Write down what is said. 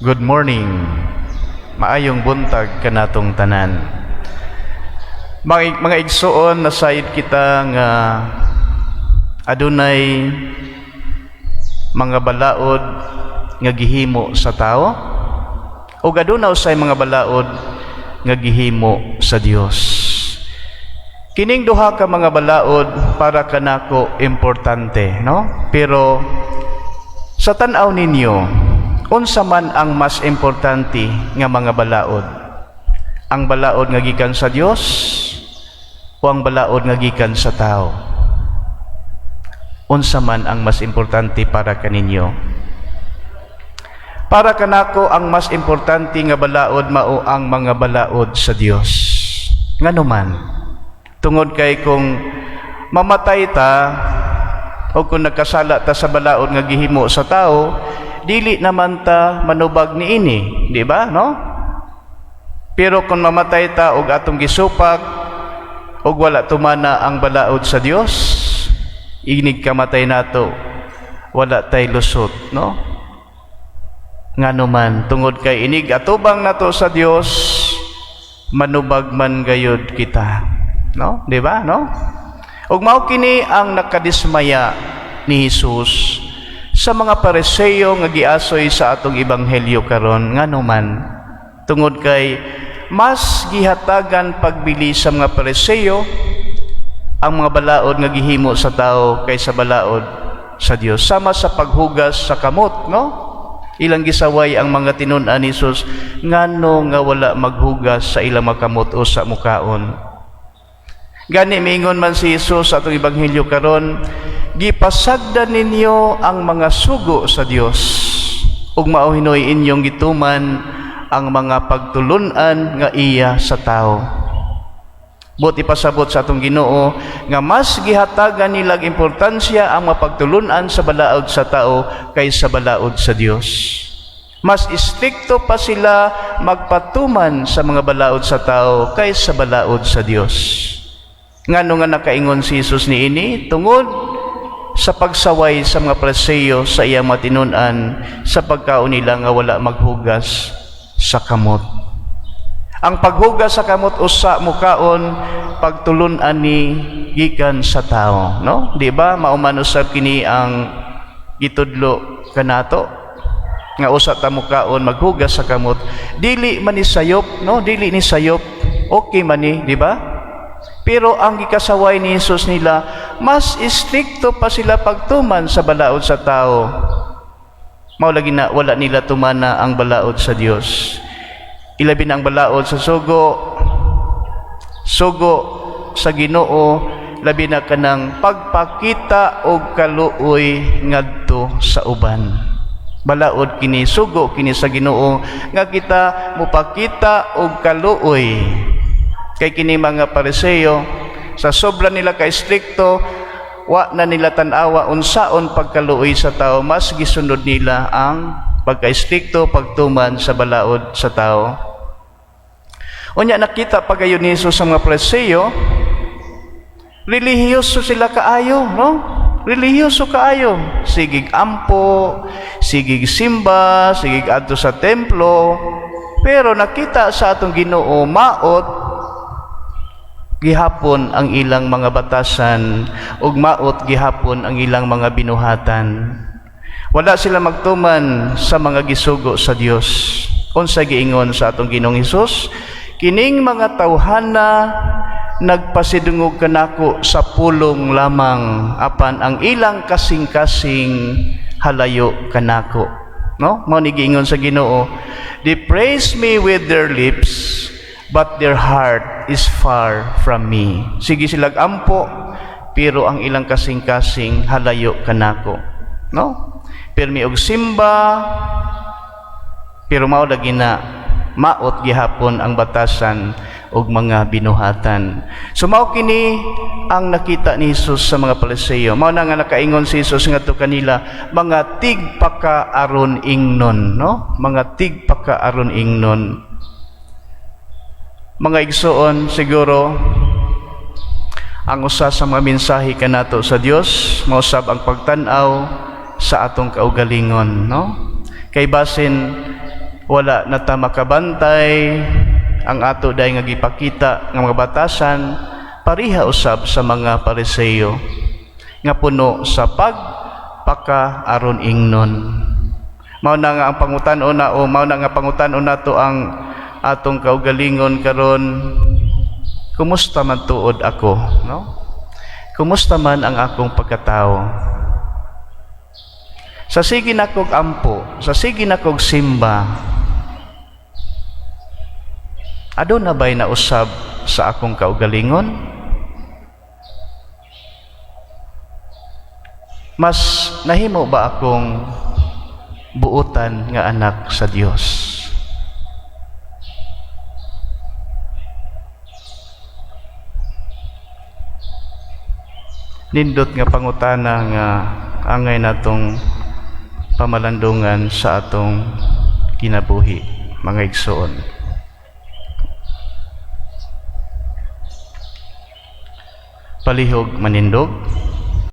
Good morning. Maayong buntag kanatong tanan. Mga igsoon, nasayod kita nga adunay mga balaod nga gihimo sa tao ug aduna usay mga balaod nga gihimo sa Dios. Kining duha ka mga balaod para kanako importante, no? Pero sa tan-aw ninyo, unsa man ang mas importante nga mga balaod? Ang balaod nga gikan sa Dios o ang balaod nga gikan sa tao? Unsa man ang mas importante para kaninyo? Para kanako ang mas importante nga balaod mao ang mga balaod sa Dios. Ngano man? Tungod kay kung mamatay ta o kung nagkasala ta sa balaod nga gihimo sa tao, dili naman ta manubag niini, di ba, no? Pero kung mamatay ta og atong gisupak og wala tumana ang balaod sa Dios, inig kamatay nato, wala tay lusot, no? Ngano man, tungod kay inig atubang nato sa Dios, manubag man gayud kita, no? Di ba, no? Ug mao kini ang nakadismaya ni Hesus sa mga Pariseo nga giasoy sa atong ebanghelyo karon. Ngano man, tungod kay mas gihatagan pagbili sa mga Pariseo ang mga balaod nga gihimo sa tao kaysa balaod sa Dios. Sama sa paghugas sa kamot, no? Ilang gisaway ang mga tinun-an ni Hesus, ngano nga wala maghugas sa ilang makamot o sa mukaon. Gani mingon man si Hesus sa atong ebanghelyo karon, gipasagdan ninyo ang mga sugo sa Dios ug mao hinoy inyong gituman ang mga pagtulun-an nga iya sa tao. Buti pasabot sa atong Ginoo nga mas gihatagan nilag importansya ang mapagtulun-an sa balaod sa tao kaysa balaod sa Dios. Mas istrikto pa sila magpatuman sa mga balaod sa tao kaysa balaod sa Dios. Ngano nga nakaingon si Hesus niini? Tungod sa pagsaway sa mga Pariseo sa iyang matinun-an sa pagkaon nila nga wala maghugas sa kamot. Ang paghugas sa kamot usa mukaon pagtulun-an ni gikan sa tao, no? Di ba mauman usab kini ang gitudlo kanato nga usa ta mukaon maghugas sa kamot, dili man ni sayop, no? Dili ni sayop, okay man ni, di ba? Pero ang gikasaway ni Hesus nila, mas istrikto pa sila pagtuman sa balaod sa tao. Mao lagi na wala nila tumana ang balaod sa Dios. Ilabi na ang balaod sa sugo sa Ginoo, labi na kanang pagpakita og kaluoy ngadto sa uban. Balaod kini, sugo kini sa Ginoo nga kita mupakita og kaluoy. Kay kini mga Pariseo, sa sobra nila ka-istrikto, wa na nila tan-awa unsaon pagkaluoy sa tao, mas gisunod nila ang pagka-istrikto pagtuman sa balaod sa tao. Unya nakita pagayon ni Jesus sa mga Pariseo, relihiyoso sila kaayo, no? Relihiyoso kaayo, sigig ampo, sigig simba, sigig adto sa templo, pero nakita sa atong Ginoo maot gihapon ang ilang mga batasan ug maot gihapon ang ilang mga binuhatan. Wala sila magtuman sa mga gisugo sa Dios. Unsa giingon sa atong Ginoong Hesus? Kining mga tawhana nagpasidungog kanako sa pulong lamang apan ang ilang kasing-kasing halayo kanako. No? Mao ni giingon sa Ginoo, "They praise me with their lips, but their heart is far from me." Sige silag ampo, pero ang ilang kasing-kasing halayo kanako, no? Pirmi og simba, pero mao lagi na maot gihapon ang batasan og mga binuhatan. So mao kini ang nakita ni Hesus sa mga Pariseo. Mao na nga nakaingon si Hesus ngadto kanila, mga tigpakaaron ingnon, no? Mga tigpakaaron ingnon. Mga igsoon, siguro ang usa sa mga mensahe kanato sa Dios mausab ang pagtan-aw sa atong kaugalingon, no? Kay basin wala na ta makabantay ang ato day nga gipakita nga mga batasan pariha usab sa mga Pariseyo nga puno sa pagpaka aron ingnon. Mao na nga ang pangutan-on na o mao na nga pangutan-on nato ang atong kaugalingon karon. Kumusta man tuod ako, no? Kumusta man ang akong pagkatao? Sa sige nakog ampo, sa sige nakog simba, aduna ba'y nausab sa akong kaugalingon? Mas nahimo ba akong buutan nga anak sa Dios? Nindot nga pangutana nga angay natong pamalandungan sa atong kinabuhi, mga igsoon. Palihog manindog,